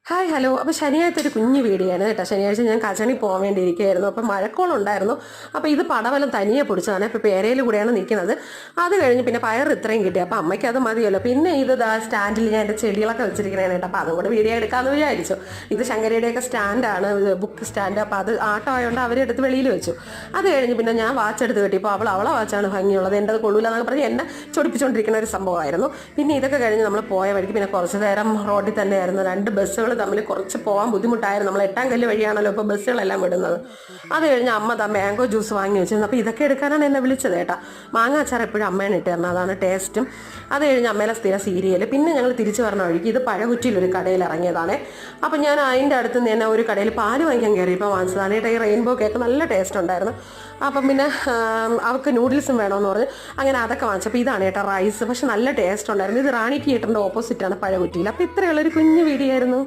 Hi hello. അപ്പോൾ ശനിയാഴ്ച ഒരു കുഞ്ഞു വീഡിയോ ആണ് കേട്ടോ. ശനിയാഴ്ച ഞാൻ കച്ചണി പോകാൻ വേണ്ടി ഇരിക്കുകയായിരുന്നു. അപ്പോൾ മഴക്കോളുണ്ടായിരുന്നു. അപ്പോൾ ഇത് പടവലം തനിയെ പൊടിച്ചതാണ്. ഇപ്പോൾ പേരയിൽ കൂടെയാണ് നിൽക്കുന്നത്. അത് കഴിഞ്ഞ് പിന്നെ പയർ ഇത്രയും കിട്ടി. അപ്പോൾ അമ്മയ്ക്ക് അത് മതിയല്ലോ. പിന്നെ ഇത് സ്റ്റാൻഡിൽ ഞാൻ എൻ്റെ ചെടികളൊക്കെ വെച്ചിരിക്കണേണ് കേട്ടോ. അപ്പോൾ അതും കൂടെ വീഡിയോ എടുക്കാമെന്ന് വിചാരിച്ചു. ഇത് ശങ്കരിയുടെയൊക്കെ സ്റ്റാൻഡാണ്, ബുക്ക് സ്റ്റാൻഡ്. അപ്പോൾ അത് ആട്ടം ആയതുകൊണ്ട് അവരെടുത്ത് വെളിയിൽ വെച്ചു. അത് കഴിഞ്ഞ് പിന്നെ ഞാൻ വാച്ച് എടുത്ത് കിട്ടിയപ്പോൾ അവളെ വാച്ചാണ് ഭംഗിയുള്ളത്, എൻ്റെ അത് കൊള്ളൂല എന്നൊക്കെ പറഞ്ഞ് എന്നെ ചൊടിപ്പിച്ചുകൊണ്ടിരിക്കുന്ന ഒരു സംഭവമായിരുന്നു. പിന്നെ ഇതൊക്കെ കഴിഞ്ഞ് നമ്മൾ പോയ വഴിക്ക് പിന്നെ കുറച്ച് നേരം റോഡിൽ തന്നെയായിരുന്നു. 2 ബസ്സുകൾ തമ്മിൽ കുറച്ച് പോകാൻ ബുദ്ധിമുട്ടായിരുന്നു. നമ്മൾ 8 കല്ല് വഴിയാണല്ലോ ഇപ്പോൾ ബസ്സുകളെല്ലാം വിടുന്നത്. അത് കഴിഞ്ഞ് അമ്മ മാംഗോ ജ്യൂസ് വാങ്ങി വെച്ചിരുന്നു. അപ്പോൾ ഇതൊക്കെ എടുക്കാനാണ് എന്നെ വിളിച്ചത് കേട്ടോ. മാങ്ങ അച്ചാർ എപ്പോഴും അമ്മയാണ് ഇട്ട് തരണം, അതാണ് ടേസ്റ്റും. അത് കഴിഞ്ഞ് അമ്മയിലെ സ്ഥിര സീരിയൽ. പിന്നെ ഞങ്ങൾ തിരിച്ചു പറഞ്ഞ വഴിക്ക് ഇത് പഴകുറ്റിയിലൊരു കടയിൽ ഇറങ്ങിയതാണ്. അപ്പം ഞാൻ അതിൻ്റെ അടുത്ത് നിന്ന് തന്നെ ഒരു കടയിൽ പാല് വാങ്ങിക്കാൻ കയറി ഇപ്പോൾ വാങ്ങിച്ചതാണ് കേട്ടോ. ഈ റെയിൻബോ കേക്ക് നല്ല ടേസ്റ്റ് ഉണ്ടായിരുന്നു. അപ്പം പിന്നെ അവൾക്ക് നൂഡിൽസും വേണമെന്ന് പറഞ്ഞ് അങ്ങനെ അതൊക്കെ വാങ്ങിച്ചപ്പോൾ ഇതാണ് കേട്ടോ റൈസ്. പക്ഷെ നല്ല ടേസ്റ്റ് ഉണ്ടായിരുന്നു. ഇത് റാണി തിയേറ്ററിൻ്റെ ഓപ്പോസിറ്റാണ് പഴകുറ്റിയിൽ. അപ്പോൾ ഇത്രയുള്ളൊരു കുഞ്ഞു വീഡിയോ ആയിരുന്നു.